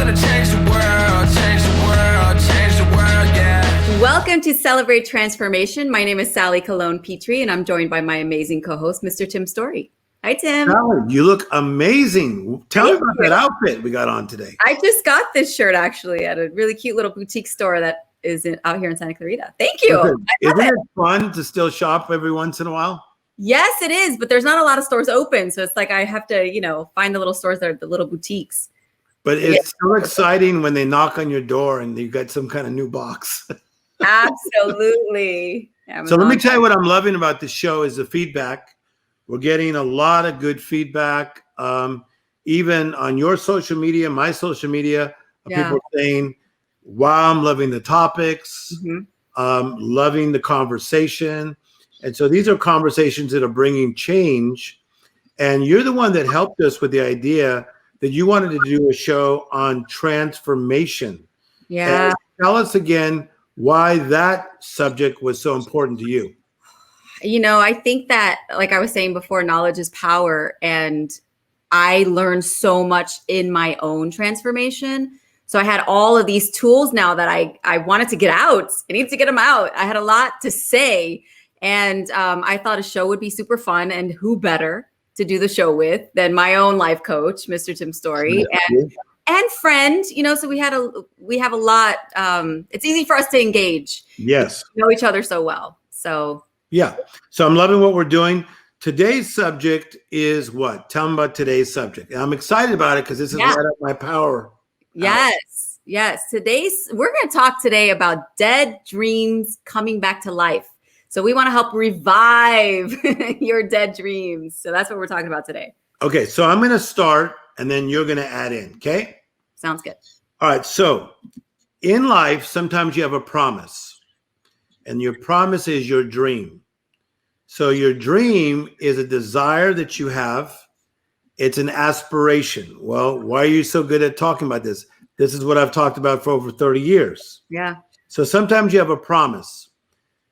gonna change the world, change the world, change the world, yeah. Welcome to Celebrate Transformation. My name is Sally Colon-Petree, and I'm joined by my amazing co-host, Mr. Tim Storey. Hi, Tim. Sally, you look amazing. Tell me about that outfit we got on today. I just got this shirt actually at a really cute little boutique store that is out here in Santa Clarita. Thank you. Isn't it fun to still shop every once in a while? Yes, it is, but there's not a lot of stores open, so it's like I have to, find the little stores that are the little boutiques. But it's so exciting when they knock on your door and you got some kind of new box. Absolutely. So let me tell you what I'm loving about this show is the feedback. We're getting a lot of good feedback, even on your social media, my social media. People saying, wow, I'm loving the topics, loving the conversation. And so these are conversations that are bringing change. And you're the one that helped us with the idea that you wanted to do a show on transformation. Yeah. And tell us again why that subject was so important to you. I think that, like I was saying before, knowledge is power. And I learned so much in my own transformation. So I had all of these tools now that I wanted to get out. I needed to get them out. I had a lot to say. And I thought a show would be super fun. And who better to do the show with than my own life coach, Mr. Tim Storey, and friend, so we have a lot. It's easy for us to engage. Yes. We know each other so well. So yeah. So I'm loving what we're doing. Today's subject is what? Tell them about today's subject. I'm excited about it because this is right up my power. Yes. Yes. We're going to talk today about dead dreams coming back to life. So we want to help revive your dead dreams. So that's what we're talking about today. Okay. So I'm going to start and then you're going to add in. Okay. Sounds good. All right. So in life, sometimes you have a promise and your promise is your dream. So your dream is a desire that you have. It's an aspiration. Well, why are you so good at talking about this? This is what I've talked about for over 30 years. Yeah. So sometimes you have a promise.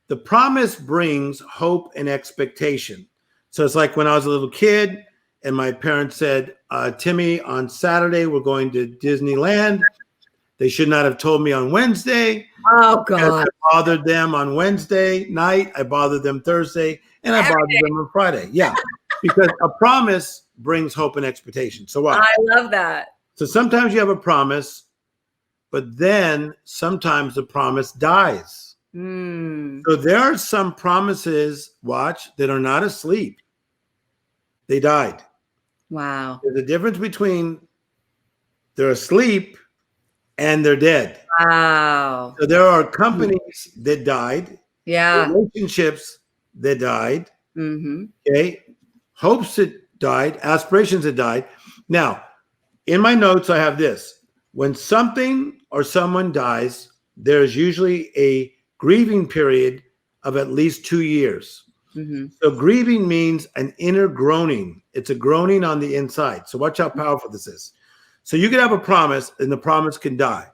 The promise brings hope and expectation. So it's like when I was a little kid and my parents said, Timmy, on Saturday, we're going to Disneyland. They should not have told me on Wednesday. Oh, God. I bothered them on Wednesday night. I bothered them Thursday. And I bothered them on Friday. Yeah. Because a promise brings hope and expectation. So what? I love that. So sometimes you have a promise, but then sometimes the promise dies. So there are some promises, that are not asleep. They died. Wow. There's a difference between they're asleep and they're dead. Wow. So there are companies that died. Yeah. Relationships that died. Okay. Hopes that died. Aspirations that died. Now, in my notes, I have this. When something or someone dies, there's usually a grieving period of at least 2 years. So grieving means an inner groaning. It's a groaning on the inside. So watch how powerful this is. So you can have a promise and the promise can die.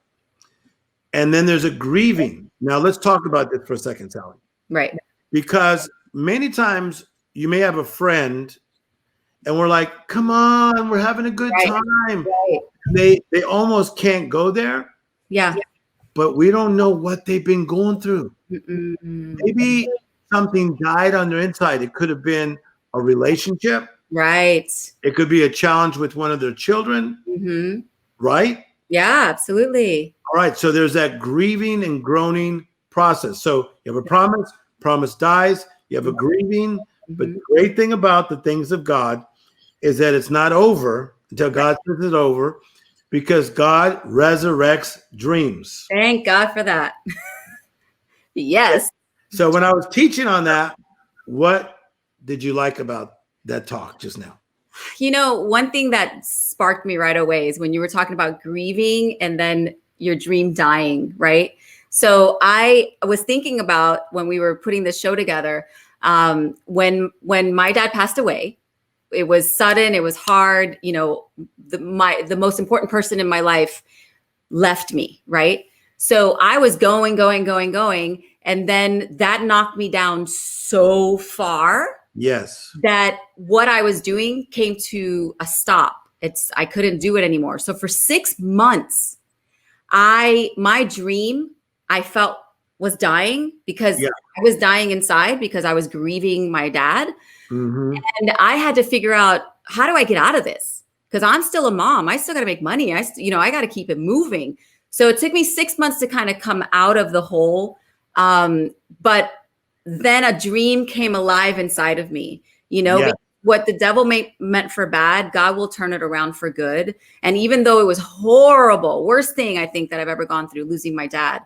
And then there's a grieving. Now let's talk about this for a second, Sally. Right. Because many times you may have a friend and we're like, come on, we're having a good time. Right. They almost can't go there. Yeah. But we don't know what they've been going through. Maybe something died on their inside. It could have been a relationship. Right. It could be a challenge with one of their children. Right? Yeah, absolutely. All right. So there's that grieving and groaning process. So you have a promise dies. You have a grieving. But the great thing about the things of God is that it's not over until God says it's over. Because God resurrects dreams. Thank God for that. Yes. So when I was teaching on that, what did you like about that talk just now? One thing that sparked me right away is when you were talking about grieving and then your dream dying, right? So I was thinking about when we were putting this show together, when my dad passed away. It was sudden. It was hard. The most important person in my life left me. Right. So I was going. And then that knocked me down so far. Yes. That what I was doing came to a stop. I couldn't do it anymore. So for 6 months, my dream, I felt was dying because I was dying inside because I was grieving my dad. Mm-hmm. And I had to figure out, how do I get out of this? Because I'm still a mom. I still got to make money. I got to keep it moving. So it took me 6 months to kind of come out of the hole. But then a dream came alive inside of me, what the devil meant for bad, God will turn it around for good. And even though it was horrible, worst thing I think that I've ever gone through, losing my dad,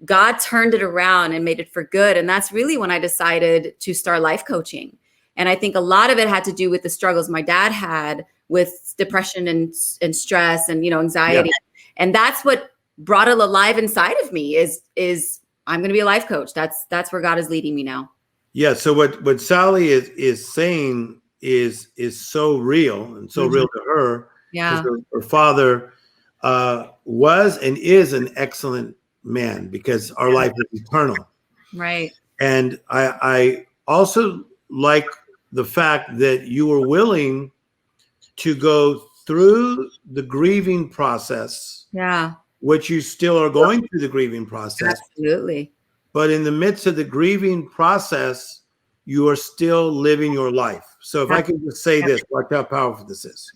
God turned it around and made it for good. And that's really when I decided to start life coaching. And I think a lot of it had to do with the struggles my dad had with depression and stress and, anxiety. Yeah. And that's what brought it alive inside of me is I'm going to be a life coach. That's where God is leading me now. Yeah. So what Sally is saying is so real and so real to her. Yeah. Her father was and is an excellent man because our life is eternal. Right. And I also like the fact that you were willing to go through the grieving process. Yeah. Which you still are going through the grieving process. Absolutely. But in the midst of the grieving process, you are still living your life. So if I could just say this, watch how powerful this is.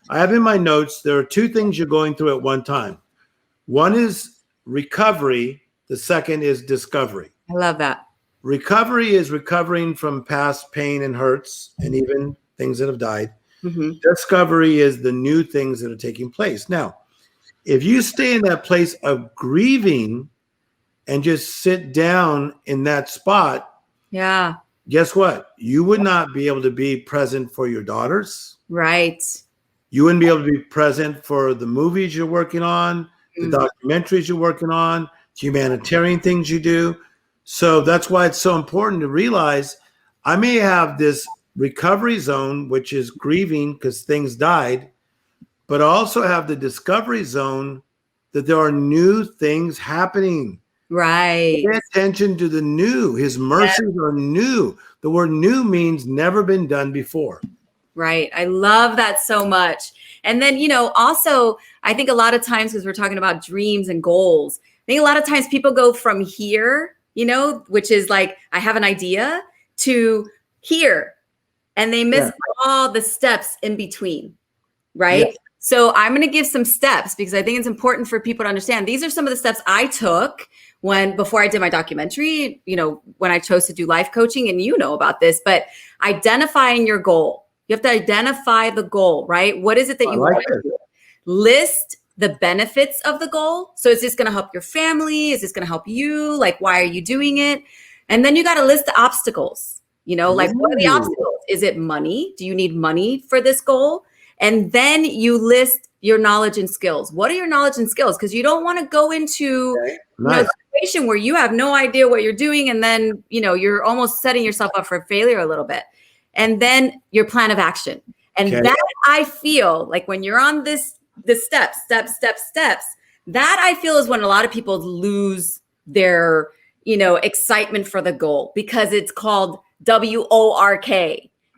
I have in my notes, there are two things you're going through at one time. One is recovery. The second is discovery. I love that. Recovery is recovering from past pain and hurts and even things that have died. Mm-hmm. Discovery is the new things that are taking place. Now, if you stay in that place of grieving and just sit down in that spot, guess what? You would not be able to be present for your daughters. Right. You wouldn't be able to be present for the movies you're working on, the documentaries you're working on, humanitarian things you do. So that's why it's so important to realize I may have this recovery zone, which is grieving because things died, but I also have the discovery zone that there are new things happening. Right. Pay attention to the new. His mercies are new. The word new means never been done before. Right. I love that so much. And then, also, I think a lot of times, because we're talking about dreams and goals, I think a lot of times people go from here, which is like, I have an idea, to here, and they miss all the steps in between. Right. Yeah. So I'm going to give some steps because I think it's important for people to understand. These are some of the steps I took before I did my documentary, when I chose to do life coaching, and about this, but identifying your goal. You have to identify the goal, right? What is it that you want to do? List the benefits of the goal. So is this going to help your family? Is this going to help you? Like, why are you doing it? And then you got to list the obstacles, like what are the obstacles? Is it money? Do you need money for this goal? And then you list your knowledge and skills. What are your knowledge and skills? Because you don't want to go into a situation where you have no idea what you're doing. And then, you're almost setting yourself up for failure a little bit. And then your plan of action. And that I feel like when you're on the steps, that I feel is when a lot of people lose their, excitement for the goal because it's called WORK.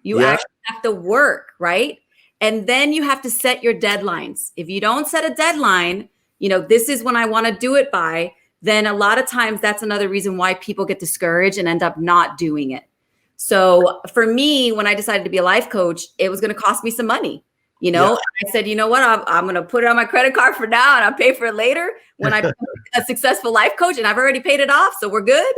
You actually have to work, right? And then you have to set your deadlines. If you don't set a deadline, this is when I want to do it by, then a lot of times that's another reason why people get discouraged and end up not doing it. So for me, when I decided to be a life coach, it was going to cost me some money. I said, you know what, I'm going to put it on my credit card for now and I'll pay for it later when I'm a successful life coach and I've already paid it off. So we're good,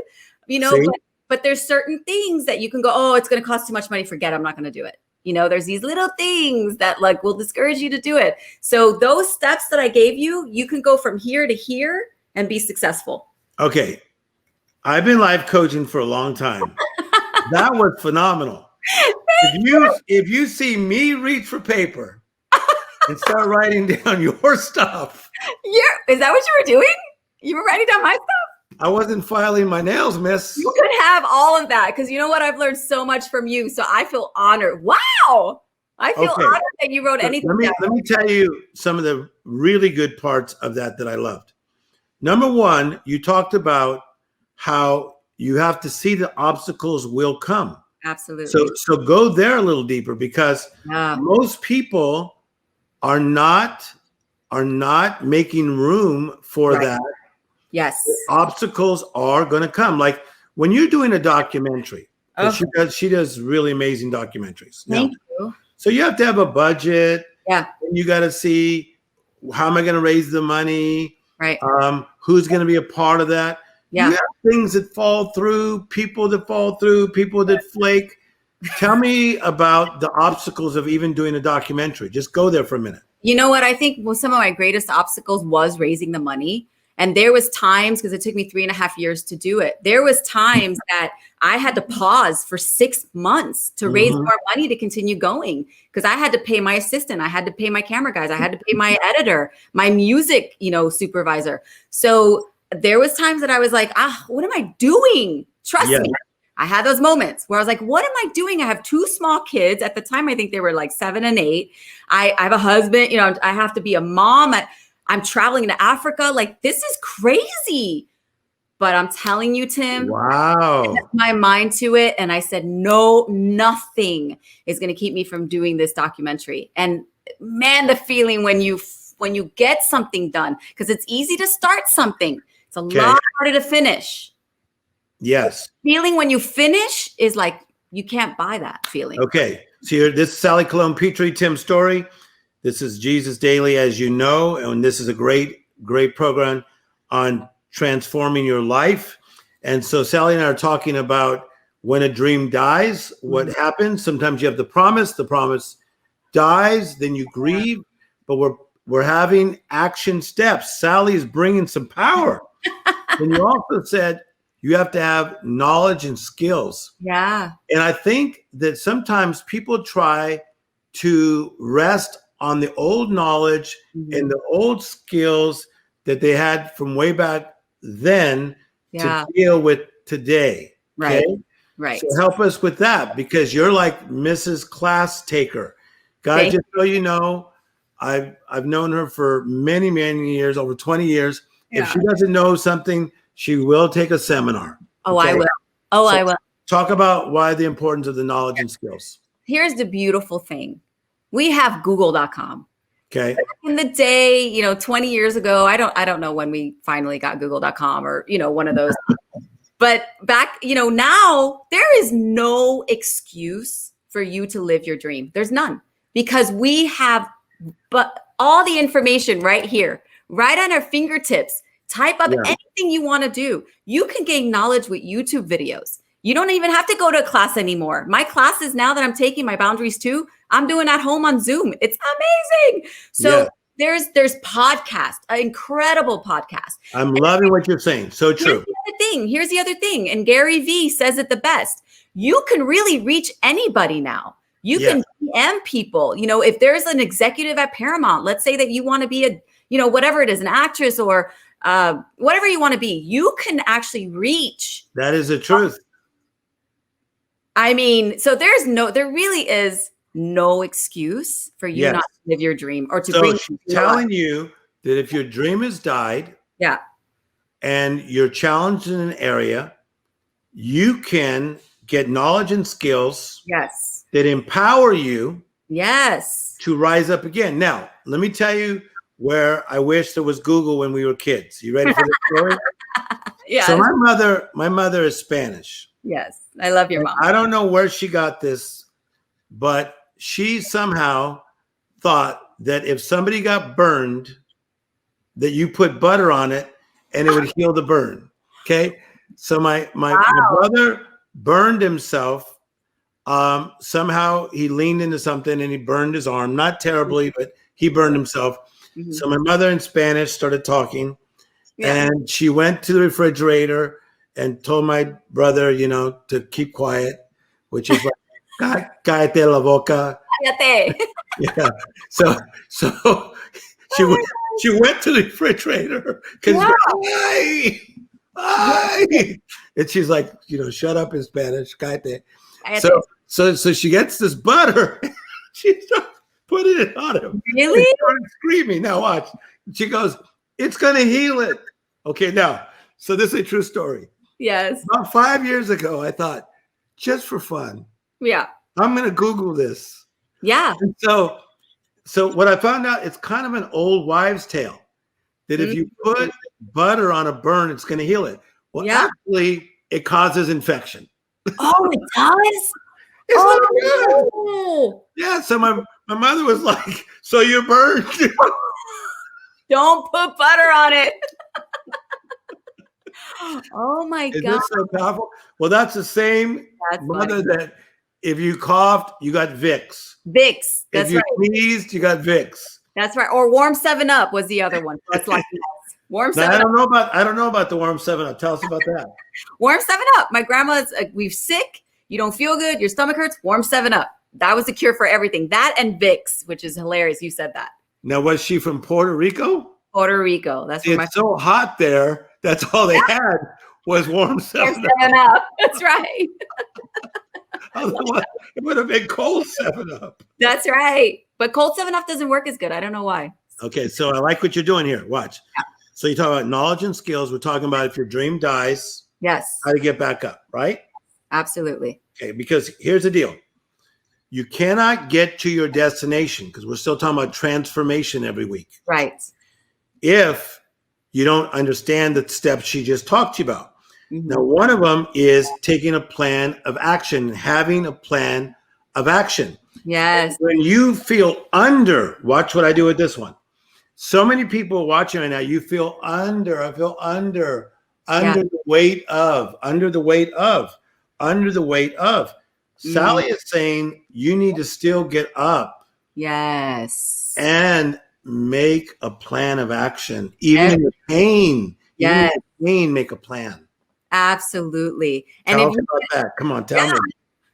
but there's certain things that you can go, oh, it's going to cost too much money. Forget it, I'm not going to do it. There's these little things that will discourage you to do it. So those steps that I gave you, you can go from here to here and be successful. Okay. I've been life coaching for a long time. That was phenomenal. If you see me reach for paper and start writing down your stuff. Is that what you were doing? You were writing down my stuff? I wasn't filing my nails, miss. You could have all of that because you know what? I've learned so much from you. So I feel honored. Wow. I feel honored that you wrote anything down. Let me tell you some of the really good parts of that I loved. Number one, you talked about how you have to see the obstacles will come. Absolutely. So go there a little deeper because most people are not making room for Right. that. Yes. Obstacles are going to come. Like when you're doing a documentary, 'cause she does really amazing documentaries. Now, Thank you. so you have to have a budget. Yeah. And you got to see, how am I going to raise the money? Right. Who's going to be a part of that? Yeah. You have things that fall through, people that fall through, people that flake. Tell me about the obstacles of even doing a documentary. Just go there for a minute. You know what? I think some of my greatest obstacles was raising the money. And there was times, because it took me 3.5 years to do it. There was times that I had to pause for 6 months to raise more money to continue going, because I had to pay my assistant. I had to pay my camera guys. I had to pay my editor, my music, supervisor. So there was times that I was like, what am I doing? Trust me. I had those moments where I was like, what am I doing? I have 2 small kids. At the time, I think they were like 7 and 8. I have a husband, I have to be a mom. I'm traveling to Africa. Like, this is crazy. But I'm telling you, Tim, wow, I set my mind to it. And I said, no, nothing is going to keep me from doing this documentary. And man, the feeling when you get something done, because it's easy to start something. It's a lot harder to finish. Yes. The feeling when you finish is like, you can't buy that feeling. Okay. So here, this is Sally Colon-Petree, Tim Storey. This is Jesus Daily, as you know, and this is a great program on transforming your life. And so Sally and I are talking about when a dream dies, what happens. Sometimes you have the promise dies, then you grieve, but we're having action steps. Sally is bringing some power. And you also said you have to have knowledge and skills. Yeah. And I think that sometimes people try to rest on the old knowledge and the old skills that they had from way back then to deal with today. Right. Okay? Right. So help us with that, because you're like Mrs. Class Taker. Guys, just so you know, I've known her for many, many years, over 20 years. Yeah. If she doesn't know something, she will take a seminar. Oh, okay? I will. Oh, so I will. Talk about why the importance of the knowledge and skills. Here's the beautiful thing. We have Google.com. Okay. Back in the day, 20 years ago, I don't know when we finally got Google.com or, one of those. But back, now there is no excuse for you to live your dream. There's none, because we have all the information right here, right on our fingertips. Type up anything you want to do. You can gain knowledge with YouTube videos. You don't even have to go to a class anymore. My classes now that I'm taking, my Boundaries 2, I'm doing at home on Zoom. It's amazing. So there's podcasts, an incredible podcast. I'm loving what you're saying. So true. Here's the other thing. And Gary Vee says it the best. You can really reach anybody now. You can DM people. If there's an executive at Paramount, let's say that you want to be whatever it is, an actress or whatever you want to be, you can actually reach. That is the truth. I mean, so there really is no excuse for you not to live your dream or to bring. She's telling you that if your dream has died, and you're challenged in an area, you can get knowledge and skills, that empower you, to rise up again. Now, let me tell you where I wish there was Google when we were kids. You ready for this story? So my mother is Spanish. Yes, I love your mom. I don't know where she got this, but she somehow thought that if somebody got burned, that you put butter on it and it would heal the burn. Okay. So my brother burned himself. Somehow he leaned into something and he burned his arm, not terribly, but he burned himself. So my mother in Spanish started talking and she went to the refrigerator and told my brother, to keep quiet, which is like, cállate la boca. Cállate. Yeah. So she went to the refrigerator because and she's like, shut up in Spanish, cállate. So she gets this butter. She starts putting it on him. Really? He started screaming. Now watch. She goes, it's gonna heal it. Okay, now, so this is a true story. Yes. About 5 years ago, I thought, just for fun, I'm going to Google this. Yeah. And so So what I found out, it's kind of an old wives' tale that if you put butter on a burn, it's going to heal it. Well, actually, it causes infection. Oh, it does? It's not good. No. Yeah. So my mother was like, "So you're burned." Don't put butter on it. Oh my Is God. this so powerful? Well, that's the same mother that if you coughed, you got Vicks. Vicks. That's if you right. sneezed, you got Vicks. That's right. Or warm 7-Up was the other one. That's like warm 7-Up. I don't know about the warm 7-Up. Tell us about that. Warm 7-Up. My grandma's we're sick. You don't feel good. Your stomach hurts. Warm 7-Up. That was the cure for everything. That and Vicks, which is hilarious. You said that. Now, was she from Puerto Rico? Puerto Rico. That's where it's so hot there. That's all they had was warm 7-Up. That's right. Otherwise, it would have been cold 7-Up. That's right. But cold 7-Up doesn't work as good. I don't know why. Okay, so I like what you're doing here. Watch. Yeah. So you talk about knowledge and skills. We're talking about if your dream dies, yes, how to get back up, right? Absolutely. Okay, because here's the deal. You cannot get to your destination, because we're still talking about transformation every week. Right. If you don't understand the steps she just talked to you about. Now, one of them is taking a plan of action, having a plan of action. Yes. When you feel under, watch what I do with this one. So many people watching right now, you feel under, I feel under the weight of. Sally is saying you need to still get up. Yes. And make a plan of action. Even in the pain. Yes. Even in the pain, make a plan. Absolutely. And tell us about that. Come on, tell me.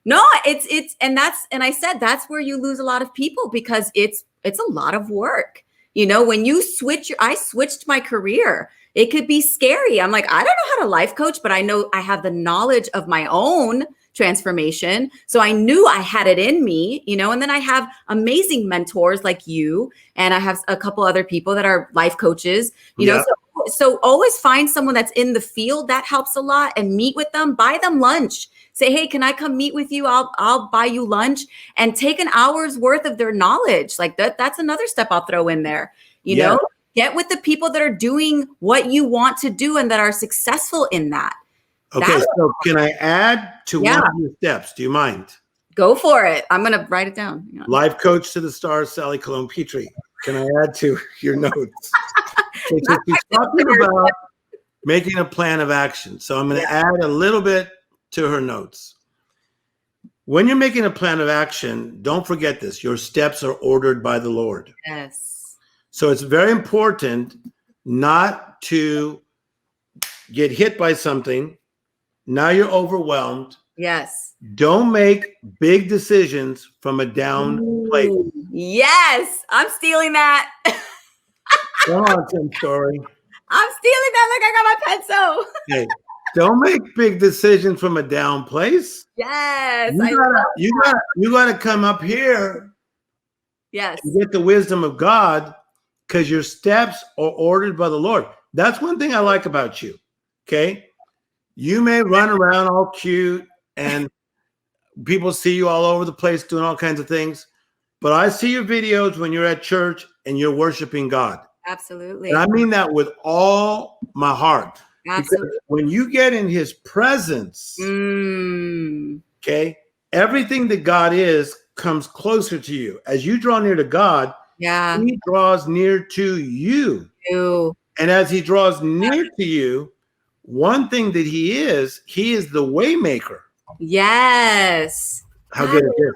No, and I said that's where you lose a lot of people, because it's a lot of work. You know, when you I switched my career. It could be scary. I'm like, I don't know how to life coach, but I know I have the knowledge of my own transformation. So I knew I had it in me, you know, and then I have amazing mentors like you, and I have a couple other people that are life coaches, you know, so always find someone that's in the field. That helps a lot, and meet with them, buy them lunch. Say, hey, can I come meet with you? I'll buy you lunch, and take an hour's worth of their knowledge. Like that's another step I'll throw in there, you know, get with the people that are doing what you want to do and that are successful in that. Okay, so can I add to one of your steps? Do you mind? Go for it. I'm going to write it down. Life coach to the stars, Sally Colon-Petree. Can I add to your notes? She's talking about making a plan of action. So I'm going to add a little bit to her notes. When you're making a plan of action, don't forget this. Your steps are ordered by the Lord. Yes. So it's very important not to get hit by something. Now you're overwhelmed. Yes. Don't make big decisions from a down place. Yes. I'm stealing that. Come on, Tim Storey. I'm stealing that like I got my pencil. Okay. Don't make big decisions from a down place. Yes. You gotta come up here. Yes. And get the wisdom of God, because your steps are ordered by the Lord. That's one thing I like about you. Okay. You may run around all cute and people see you all over the place doing all kinds of things, but I see your videos when you're at church and you're worshiping God. Absolutely. And I mean that with all my heart. Absolutely. Because when you get in his presence, okay, everything that God is comes closer to you. As you draw near to God, he draws near to you. And as he draws near to you, one thing that he is the way maker. Yes. How good is this?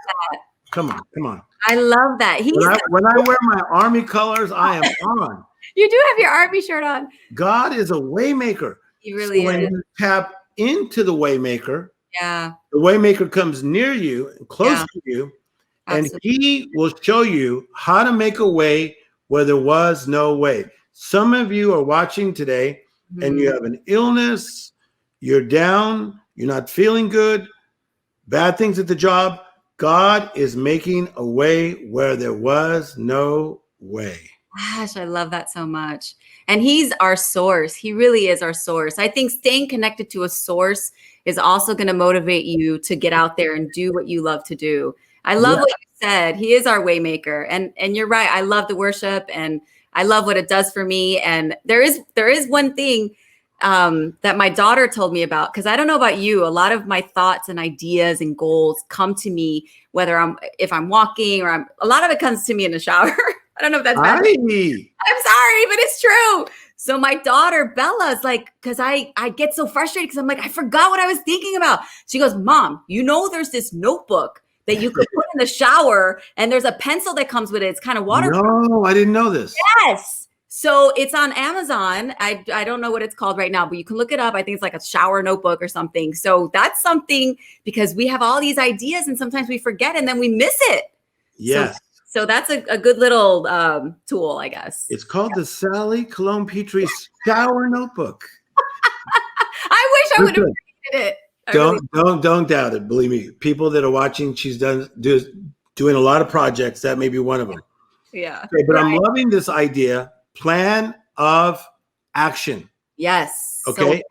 Come on. I love that. When I wear my army colors, I am on. You do have your army shirt on. God is a way maker. He really is. When you tap into the way maker, the way maker comes near you and close to you, and he will show you how to make a way where there was no way. Some of you are watching today and you have an illness, you're down, you're not feeling good, bad things at the job. God is making a way where there was no way. Gosh, I love that so much. And he's our source. He really is our source. I think staying connected to a source is also going to motivate you to get out there and do what you love to do. I love what you said, he is our way maker. And you're right. I love the worship and I love what it does for me. And there is one thing that my daughter told me about, because I don't know about you, a lot of my thoughts and ideas and goals come to me, if I'm walking or a lot of it comes to me in the shower. I don't know if that's bad. I'm sorry, but it's true. So my daughter, Bella's like, because I get so frustrated because I'm like, I forgot what I was thinking about. She goes, Mom, there's this notebook that you could put in the shower and there's a pencil that comes with it. It's kind of waterproof. No, I didn't know this. Yes. So it's on Amazon. I don't know what it's called right now, but you can look it up. I think it's like a shower notebook or something. So that's something, because we have all these ideas and sometimes we forget and then we miss it. Yes. So that's a good little tool, I guess. It's called the Sally Colon-Petree shower notebook. I wish I would have created it. Don't doubt it. Believe me, people that are watching, she's doing a lot of projects. That may be one of them. Yeah. Okay, but I'm loving this idea. Plan of action. Yes. Okay.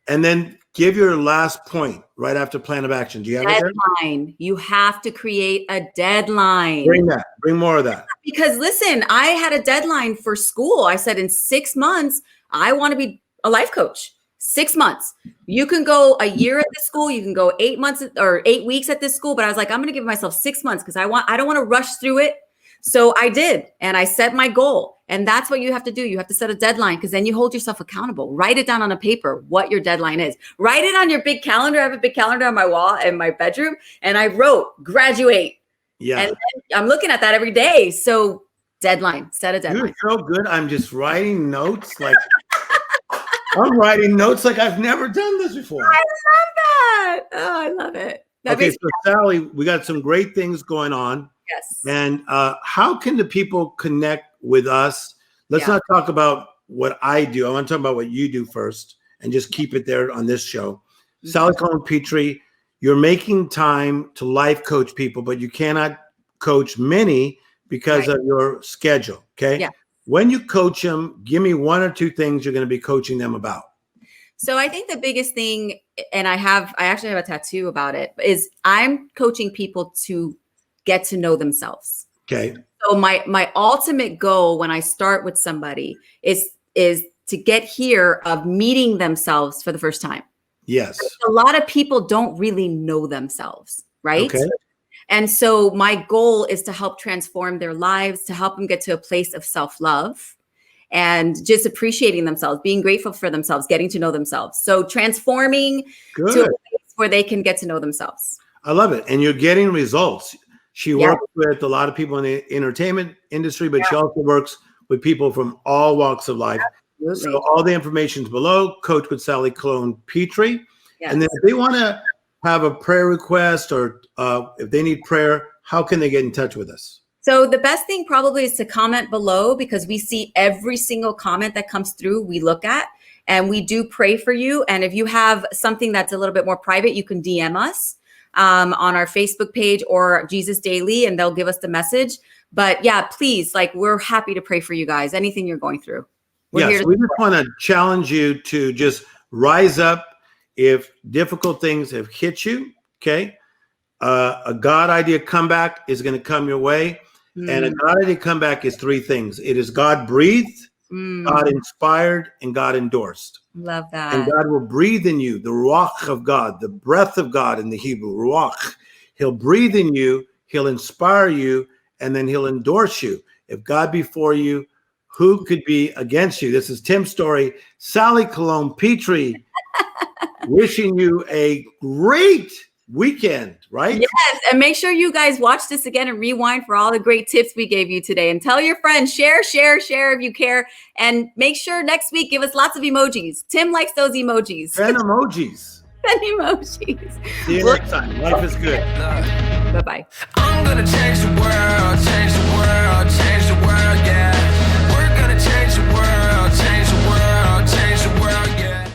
And then give your last point right after plan of action. Do you have deadline? You have to create a deadline. Bring more of that. Because listen, I had a deadline for school. I said in 6 months, I want to be a life coach. 6 months. You can go a year at this school. You can go 8 months or 8 weeks at this school. But I was like, I'm going to give myself 6 months because I don't want to rush through it. So I did. And I set my goal. And that's what you have to do. You have to set a deadline because then you hold yourself accountable. Write it down on a paper, what your deadline is. Write it on your big calendar. I have a big calendar on my wall in my bedroom. And I wrote graduate. Yeah. And I'm looking at that every day. So deadline, set a deadline. You're so good. I'm just writing notes like I'm writing notes like I've never done this before. I love that. Oh, I love it. Okay, so Sally, we got some great things going on. Yes. And how can the people connect with us? Let's not talk about what I do. I want to talk about what you do first and just keep it there on this show. Mm-hmm. Sally Colon-Petree, you're making time to life coach people, but you cannot coach many because of your schedule. Okay. Yeah. When you coach them, give me one or two things you're going to be coaching them about. So I think the biggest thing, and I actually have a tattoo about it, is I'm coaching people to get to know themselves. Okay. So my ultimate goal when I start with somebody is to get here of meeting themselves for the first time. Yes. A lot of people don't really know themselves, right? Okay. And so my goal is to help transform their lives, to help them get to a place of self-love and just appreciating themselves, being grateful for themselves, getting to know themselves. So transforming to a place where they can get to know themselves. I love it. And you're getting results. She works with a lot of people in the entertainment industry, but she also works with people from all walks of life. Absolutely. So all the information is below. Coach with Sally Colon-Petree. Yes. And then if they want to have a prayer request or if they need prayer, how can they get in touch with us? So the best thing probably is to comment below because we see every single comment that comes through, we look at, and we do pray for you. And if you have something that's a little bit more private, you can DM us on our Facebook page or Jesus Daily, and they'll give us the message. But yeah, please, we're happy to pray for you guys. Anything you're going through. Yes, we just want to challenge you to just rise up if difficult things have hit you. Okay. A God idea comeback is going to come your way. And a God idea comeback is three things. It is God breathed, God inspired, and God endorsed. Love that. And God will breathe in you, the ruach of God, the breath of God in the Hebrew, ruach. He'll breathe in you, he'll inspire you, and then he'll endorse you. If God be for you, who could be against you? This is Tim Storey, Sally Colon-Petree, wishing you a great weekend, right? Yes, and make sure you guys watch this again and rewind for all the great tips we gave you today. And tell your friends, share if you care. And make sure next week, give us lots of emojis. Tim likes those emojis. 10 emojis. 10 emojis. See you next time. Life is good. Bye-bye. I'm gonna change the world.